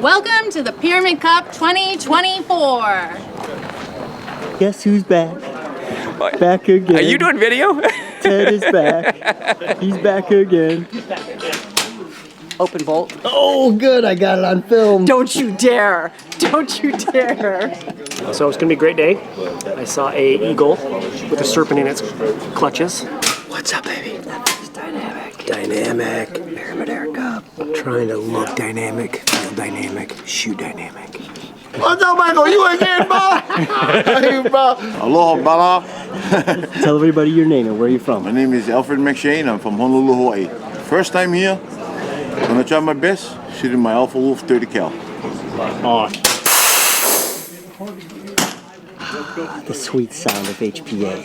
Welcome to the Pyramyd Cup 2024. Guess who's back? What? Back again. Are you doing video? Ted is back. He's back again. Open bolt. Oh, good. I got it on film. Don't you dare. Don't you dare. So it's gonna be a great day. I saw a eagle with a serpent in its clutches. What's up, baby? It's dynamic. Dynamic. Pyramyd AIR Cup. I'm trying to look dynamic, feel dynamic, shoot dynamic. What's up, Michael? You again, bro? Hey, bro. Aloha, bala. Tell everybody your name and where you're from. My name is Alfred McShane. I'm from Honolulu, Hawaii. First time here. I'm gonna try my best shooting my Alpha Wolf 30 cal. Oh. The sweet sound of HPA.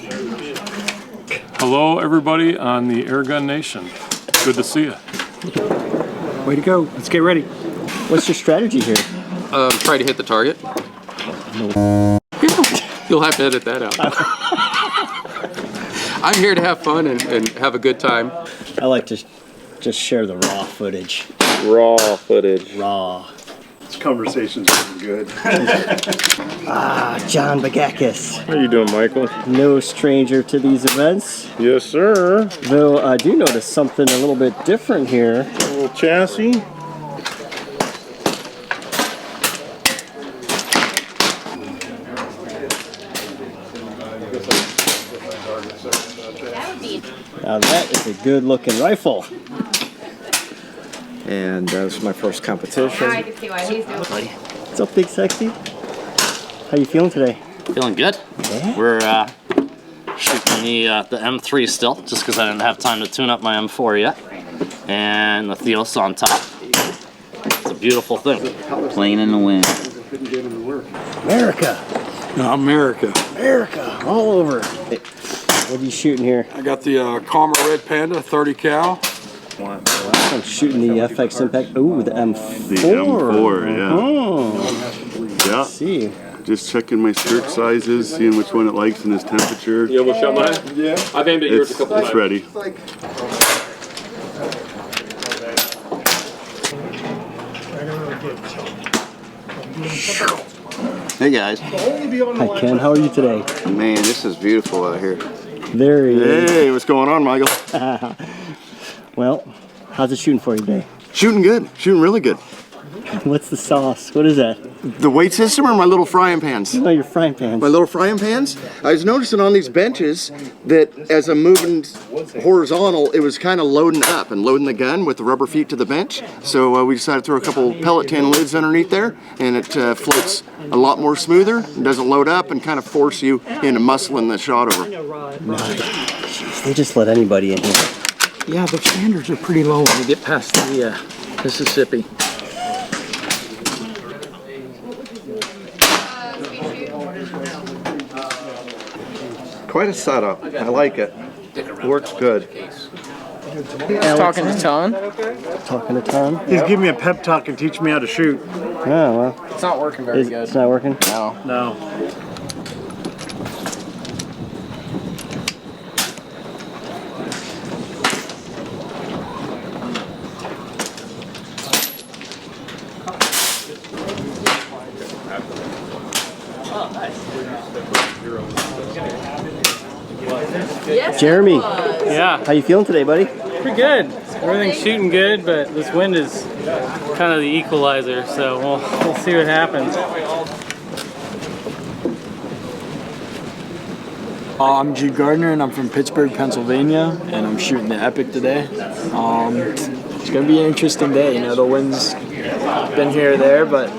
Hello, everybody on the Airgun Nation. Good to see you. Way to go. Let's get ready. What's your strategy here? Try to hit the target. You'll have to edit that out. I'm here to have fun and have a good time. I like to just share the raw footage. Raw footage. Raw. This conversation's getting good. John Bagakis. How you doing, Michael? No stranger to these events. Yes, sir. Though I do notice something a little bit different here. A little chassis. Now that is a good looking rifle. And that was my first competition. What's up, Big Sexy? How you feeling today? Feeling good. Yeah? We're shooting the M3 still, just because I didn't have time to tune up my M4 yet. And the Theos on top. It's a beautiful thing. Playing in the wind. America. America. America. All over. What are you shooting here? I got the Karma Red Panda 30 cal. I'm shooting the FX Impact. Ooh, the M4. The M4, yeah. Oh. Yeah. Let's see. Just checking my skirt sizes, seeing which one it likes and its temperature. You almost shot mine? Yeah. I've aimed at yours a couple times. It's ready. Hey guys. Hi Ken, how are you today? Man, this is beautiful out here. There he is. Hey, what's going on, Michael? Well, how's it shooting for you today? Shooting good. Shooting really good. What's the sauce? What is that? The weight system or my little frying pans? Oh, your frying pans. My little frying pans? I was noticing on these benches that as I'm moving horizontal, it was kind of loading up and loading the gun with the rubber feet to the bench. So we decided to throw a couple pellet tin lids underneath there, and it floats a lot more smoother. It doesn't load up and kind of force you into muscling the shot over. Jeez, they just let anybody in here. Yeah, the standards are pretty low when you get past the Mississippi. Quite a setup. I like it. Works good. Talking to Tom. Talking to Tom? He's giving me a pep talk and teaching me how to shoot. Oh, well. It's not working very good. It's not working? No. No. Jeremy, Yeah, how you feeling today, buddy? pretty good. Everything's shooting good, but this wind is kind of the equalizer, so we'll see what happens. I'm Jude Gardner and I'm from Pittsburgh, Pennsylvania, and I'm shooting the Epic today. It's going to be an interesting day. You know, the wind's been here or there, but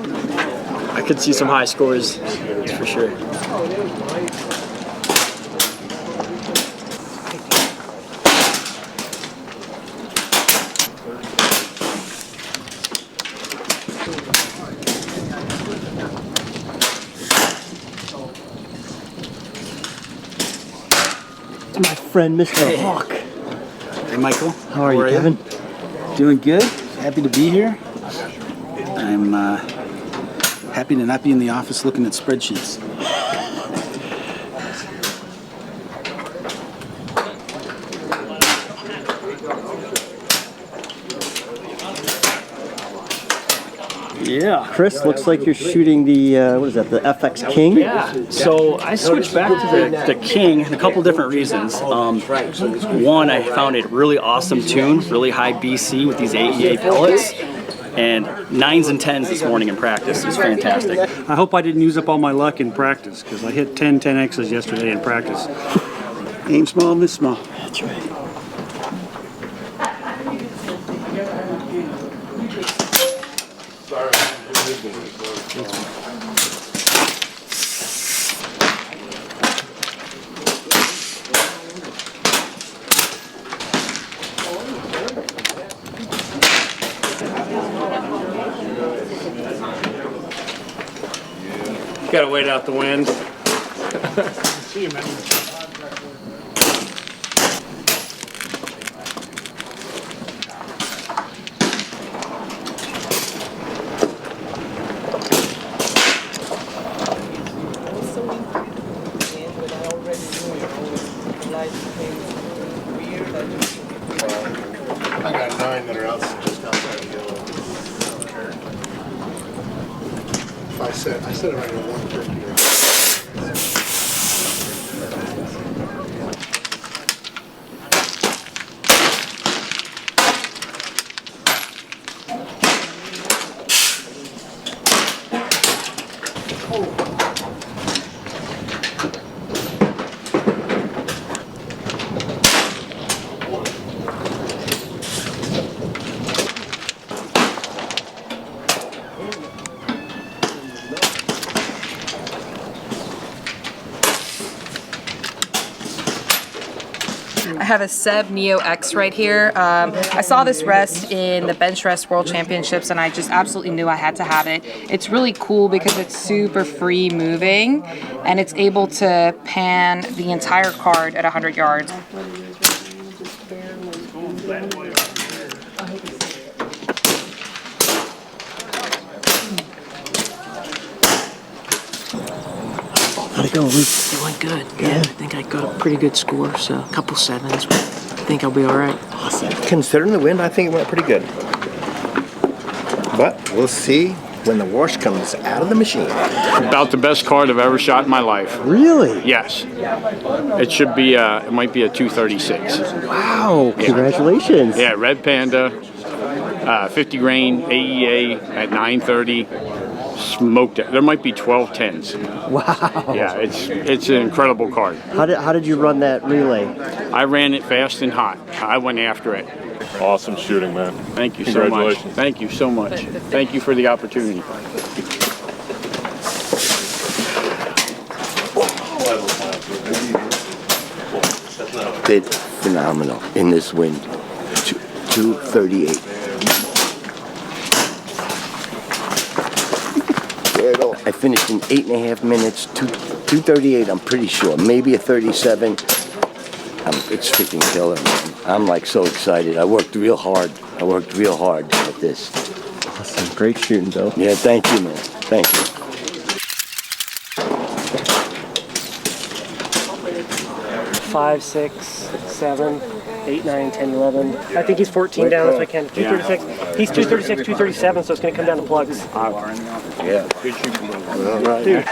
I could see some high scores, that's for sure. My friend, Mr. Hawk. Hey, Michael. How are you, Kevin? Doing good. Happy to be here. I'm happy to not be in the office looking at spreadsheets. Yeah. Chris, looks like you're shooting the, what is that, the FX King? Yeah, so I switched back to the King in a couple different reasons. One, I found it really awesome tune, really high BC with these AEA pellets. And 9s and 10s this morning in practice. It was fantastic. I hope I didn't use up all my luck in practice, because I hit 10-10Xs yesterday in practice. Aim small, miss small. That's right. Gotta wait out the wind. See you, man. I got 9 that are out just outside the yellow. I don't care. If I set it right at 150. I have a Seb Neo X right here. I saw this rest in the Bench Rest World Championships and I just absolutely knew I had to have it. It's really cool because it's super free moving and it's able to pan the entire card at 100 yards. How'd it go, Luke? It went good. Yeah, I think I got a pretty good score, so a couple 7s. But I think I'll be all right. Awesome. Considering the wind, I think it went pretty good. But we'll see when the wash comes out of the machine. About the best card I've ever shot in my life. Really? Yes. It should be, it might be a 236. Wow, congratulations. Yeah, Red Panda, 50 grain, AEA at 930. Smoked it. There might be 12 10s. Wow. Yeah, it's an incredible card. How did you run that relay? I ran it fast and hot. I went after it. Awesome shooting, man. Thank you so much. Congratulations. Thank you so much. Thank you for the opportunity. Did phenomenal in this wind. 238. I finished in 8.5 minutes, 238, I'm pretty sure. Maybe a 37. It's freaking killer, man. I'm like so excited. I worked real hard. At this. Awesome. Great shooting, Bill. Yeah, thank you, man. Thank you. 5, 6, 7, 8, 9, 10, 11. I think he's 14 down as we can. 236. He's 236, 237, so it's going to come down to plugs. Yeah. Dude.